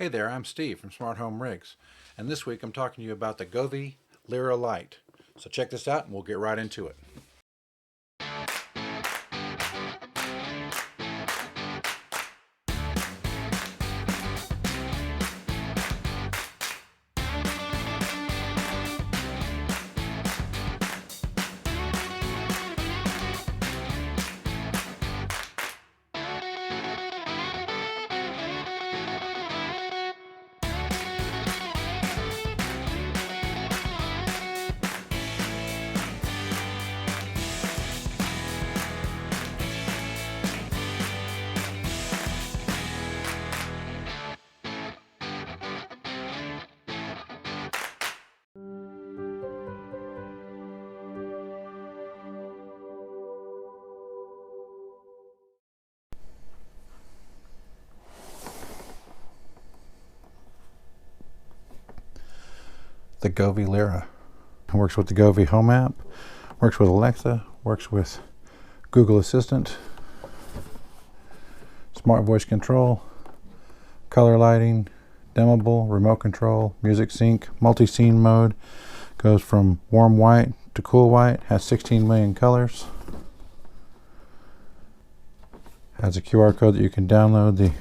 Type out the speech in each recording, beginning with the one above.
Hey there, I'm Steve from Smarthome Riggs, and this week I'm talking to you about the Govee Lyra light. So check this out and we'll get right into it. The Govee Lyra. It works with the Govee Home app, works with Alexa, works with Google Assistant, smart voice control, color lighting, dimmable, remote control, music sync, multi-scene mode, goes from warm white to cool white, has 16 million colors, has a QR code that you can download the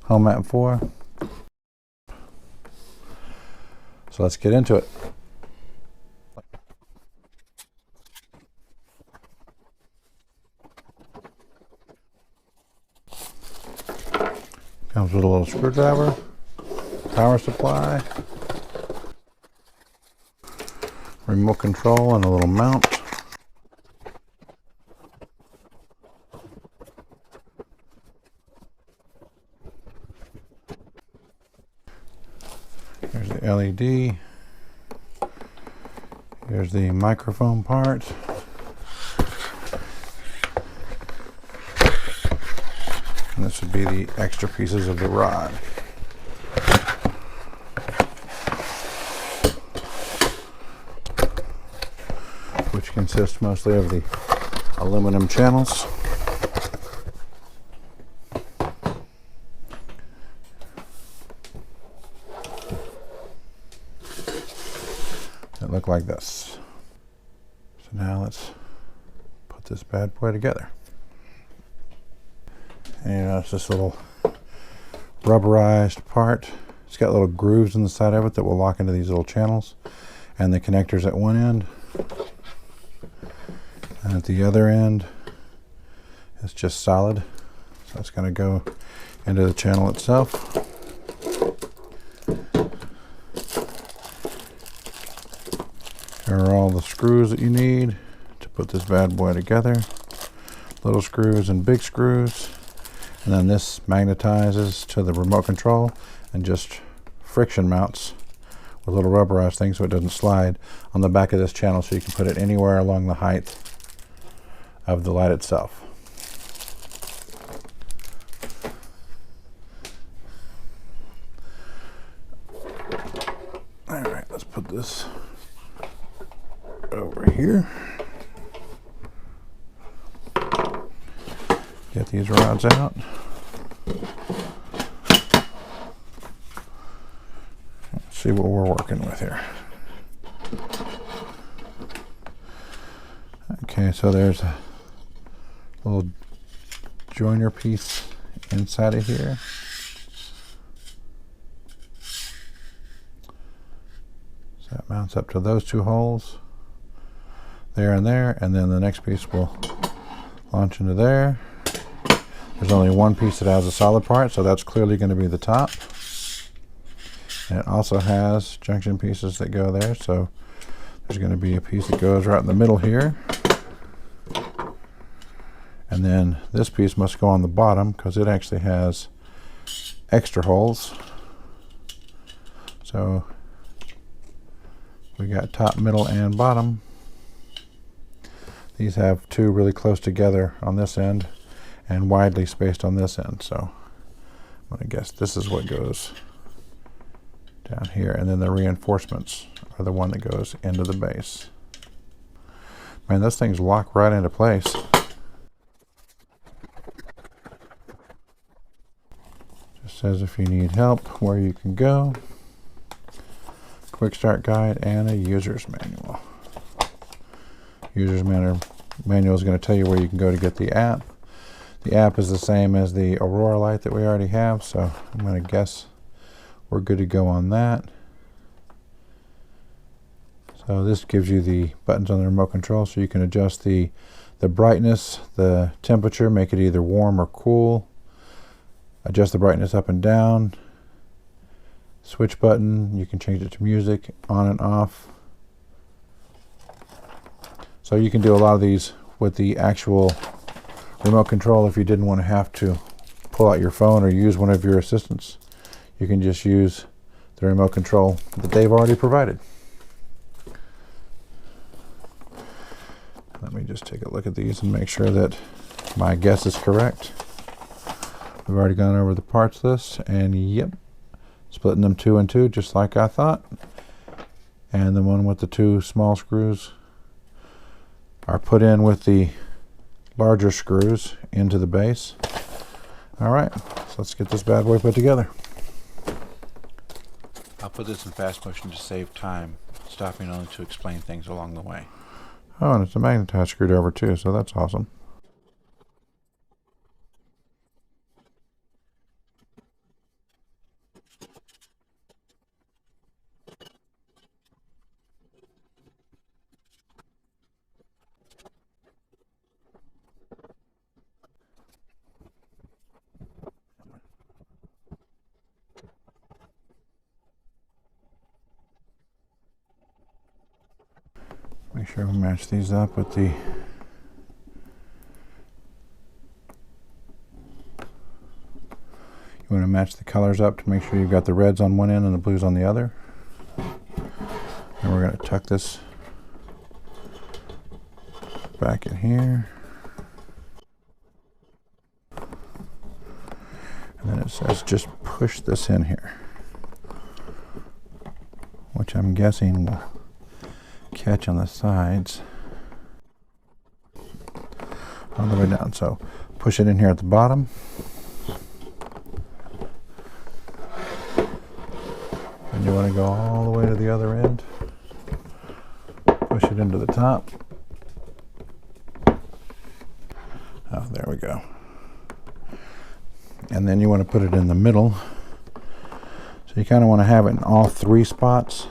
Home app for. So let's get into it. Comes with a little screwdriver, power supply, remote control, and a little mount. Here's the LED. Here's the microphone part. And this would be the extra pieces of the rod. Which consists mostly of the aluminum channels. That look like this. So now let's put this bad boy together. And it's this little rubberized part. It's got little grooves in the side of it that will lock into these little channels, and the connectors at one end. And at the other end, it's just solid. So it's going to go into the channel itself. Here are all the screws that you need to put this bad boy together. Little screws and big screws. And then this magnetizes to the remote control and just friction mounts with little rubberized things so it doesn't slide on the back of this channel, so you can put it anywhere along the height of the light itself. All right, let's put this over here. Get these rods out. Let's see what we're working with here. Okay, so there's a little joiner piece inside of here. So that mounts up to those two holes, there and there, and then the next piece will launch into there. There's only one piece that has a solid part, so that's clearly going to be the top. And it also has junction pieces that go there, so there's going to be a piece that goes right in the middle here. And then this piece must go on the bottom because it actually has extra holes. So we got top, middle, and bottom. These have two really close together on this end and widely spaced on this end. So I'm going to guess this is what goes down here, and then the reinforcements are the one that goes into the base. Man, those things lock right into place. Just says if you need help, where you can go, quick start guide, and a user's manual. User's manual is going to tell you where you can go to get the app. The app is the same as the Aurora light that we already have, so I'm going to guess we're good to go on that. So this gives you the buttons on the remote control, so you can adjust the brightness, the temperature, make it either warm or cool, adjust the brightness up and down, switch button, you can change it to music, on and off. So you can do a lot of these with the actual remote control. If you didn't want to have to pull out your phone or use one of your assistants, you can just use the remote control that they've already provided. Let me just take a look at these and make sure that my guess is correct. We've already gone over the parts list, and yep, splitting them 2 and 2 just like I thought. And the one with the 2 small screws are put in with the larger screws into the base. All right, so let's get this bad boy put together. I'll put this in fast motion to save time, stopping only to explain things along the way. Oh, and it's a magnetized screwdriver too, so that's awesome. Make sure we match these up with the you want to match the colors up to make sure you've got the reds on one end and the blues on the other. And we're going to tuck this back in here. And then it says just push this in here, which I'm guessing will catch on the sides all the way down. So push it in here at the bottom, and you want to go all the way to the other end, push it into the top. Oh, there we go. And then you want to put it in the middle, so you kind of want to have it in all 3 spots,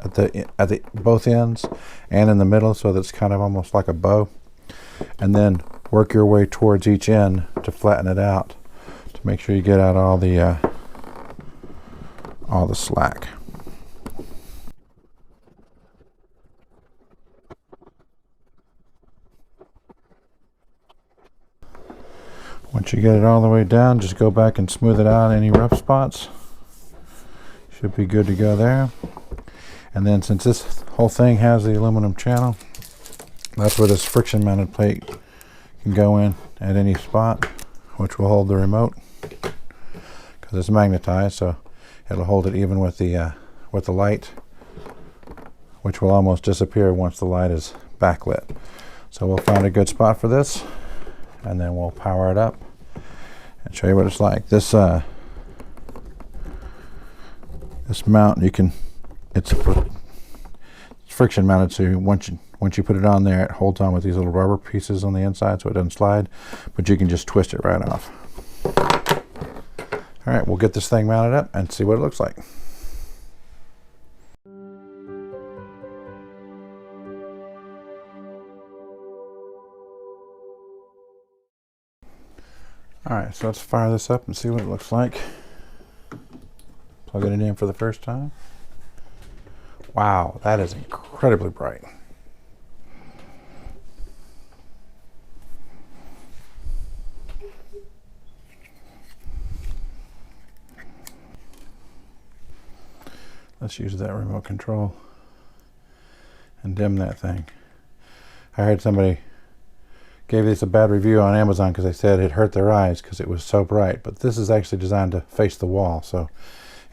at the both ends and in the middle, so that's kind of almost like a bow. And then work your way towards each end to flatten it out, to make sure you get out all the slack. Once you get it all the way down, just go back and smooth it out, any rough spots. Should be good to go there. And then since this whole thing has the aluminum channel, that's where this friction mounted plate can go in at any spot, which will hold the remote, because it's magnetized, so it'll hold it even with the light, which will almost disappear once the light is backlit. So we'll find a good spot for this, and then we'll power it up and show you what it's like. This mount, it's friction mounted, so once you put it on there, it holds on with these little rubber pieces on the inside, so it doesn't slide, but you can just twist it right off. All right, we'll get this thing mounted up and see what it looks like. All right, so let's fire this up and see what it looks like. Plugging it in for the first time. Wow, that is incredibly bright. Let's use that remote control and dim that thing. I heard somebody gave this a bad review on Amazon because they said it hurt their eyes because it was so bright, but this is actually designed to face the wall, so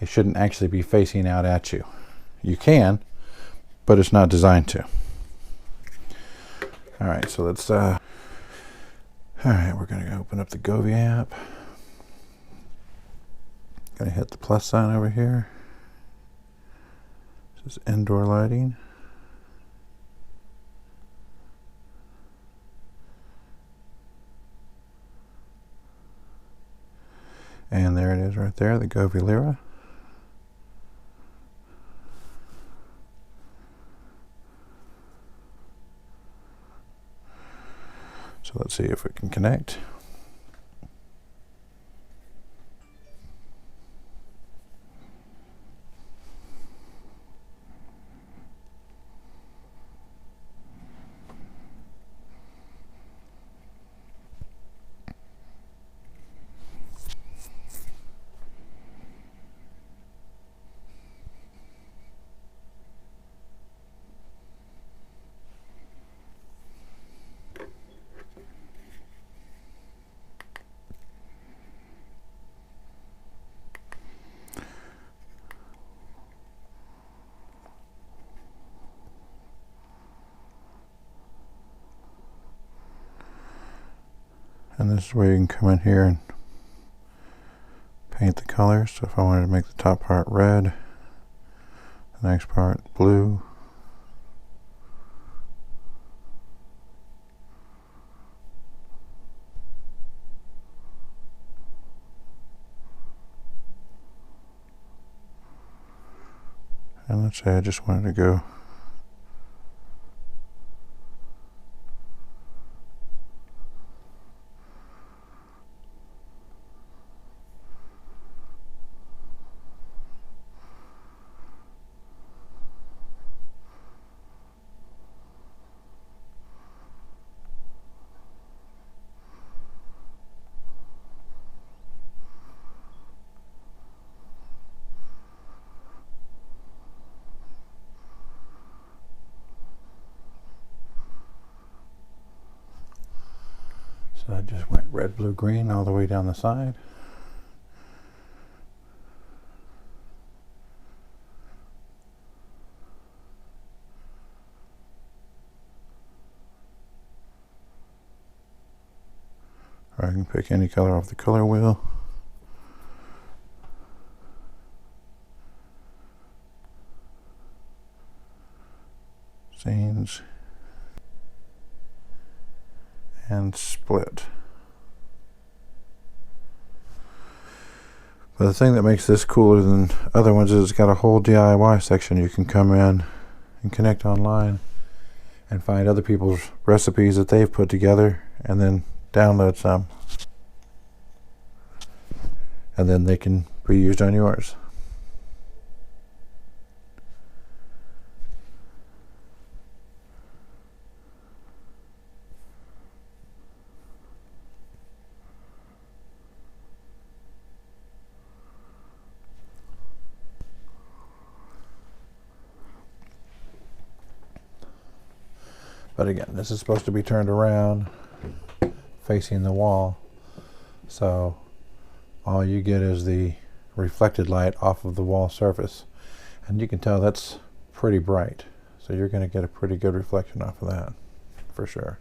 it shouldn't actually be facing out at you. You can, but it's not designed to. All right, so let's all right, we're going to open up the Govee app. Gonna hit the plus sign over here. This is indoor lighting. And there it is right there, the Govee Lyra. So let's see if we can connect. And this is where you can come in here and paint the colors. So if I wanted to make the top part red, the next part blue, and let's say I just wanted to go So I just went red, blue, green all the way down the side. Or I can pick any color off the color wheel. Scenes. And split. But the thing that makes this cooler than other ones is it's got a whole DIY section. You can come in and connect online and find other people's recipes that they've put together and then download some. And then they can be used on yours. But again, this is supposed to be turned around facing the wall. So all you get is the reflected light off of the wall surface. And you can tell that's pretty bright. So you're going to get a pretty good reflection off of that, for sure.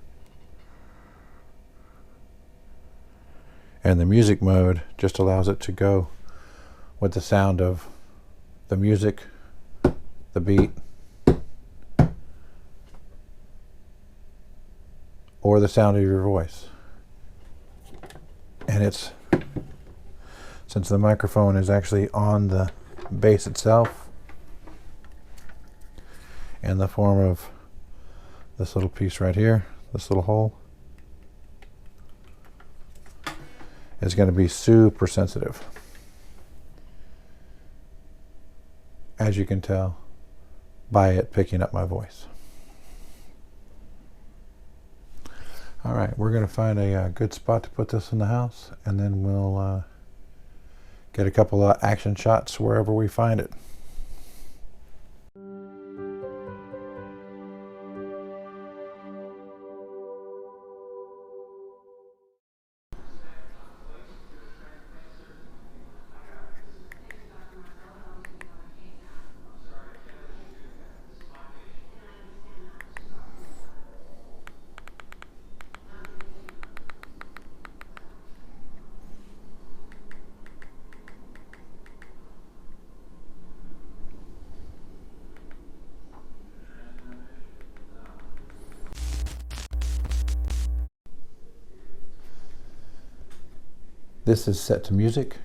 And the music mode just allows it to go with the sound of the music, the beat, or the sound of your voice. And it's, since the microphone is actually on the base itself, in the form of this little piece right here, this little hole, is going to be super sensitive, as you can tell by it picking up my voice. All right, we're going to find a good spot to put this in the house, and then we'll get a couple of action shots wherever we find it. This is set to music,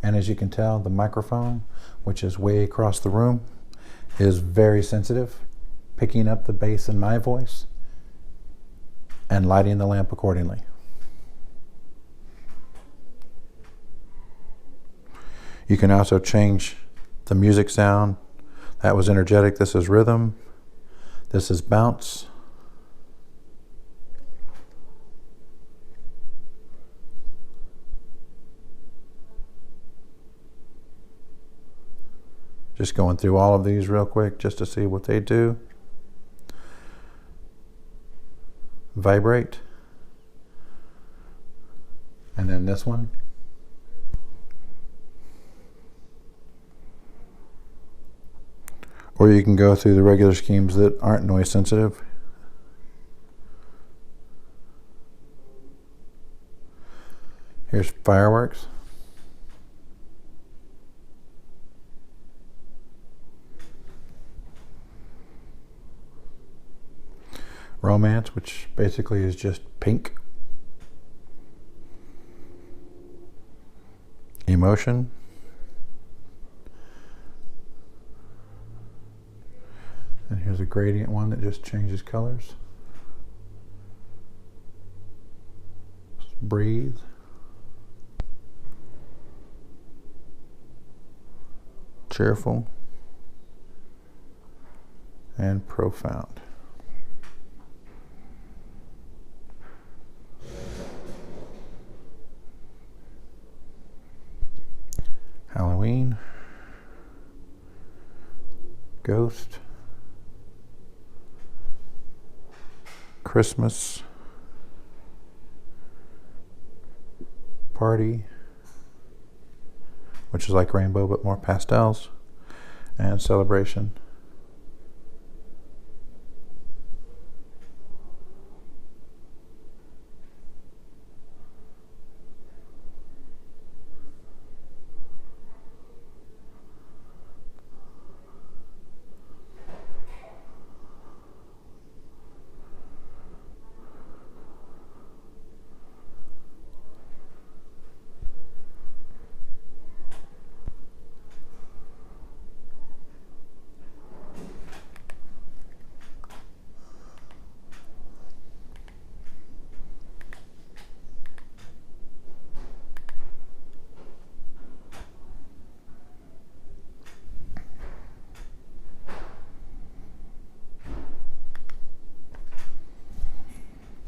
and as you can tell, the microphone, which is way across the room, is very sensitive, picking up the bass in my voice and lighting the lamp accordingly. You can also change the music sound. That was energetic. This is rhythm. This is bounce. Just going through all of these real quick just to see what they do. Vibrate. And then this one. Or you can go through the regular schemes that aren't noise sensitive. Here's fireworks. Romance, which basically is just pink. Emotion. And here's a gradient one that just changes colors. Breathe. Cheerful. And profound. Halloween. Ghost. Christmas. Party, which is like rainbow but more pastels, and celebration.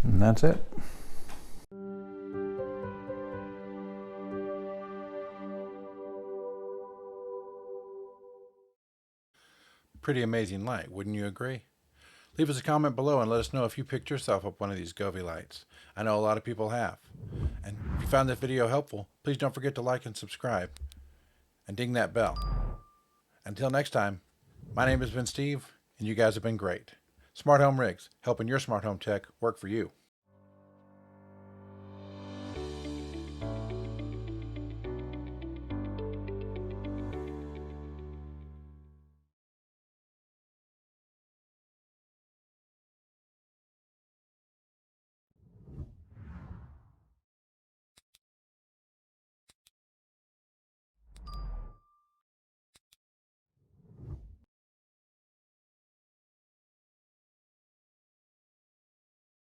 And that's it. Pretty amazing light, wouldn't you agree? Leave us a comment below and let us know if you picked yourself up one of these Govee lights. I know a lot of people have. And if you found this video helpful, please don't forget to like and subscribe. And ding that bell. Until next time, my name has been Steve, and you guys have been great. Smarthome Riggs, helping your smart home tech work for you.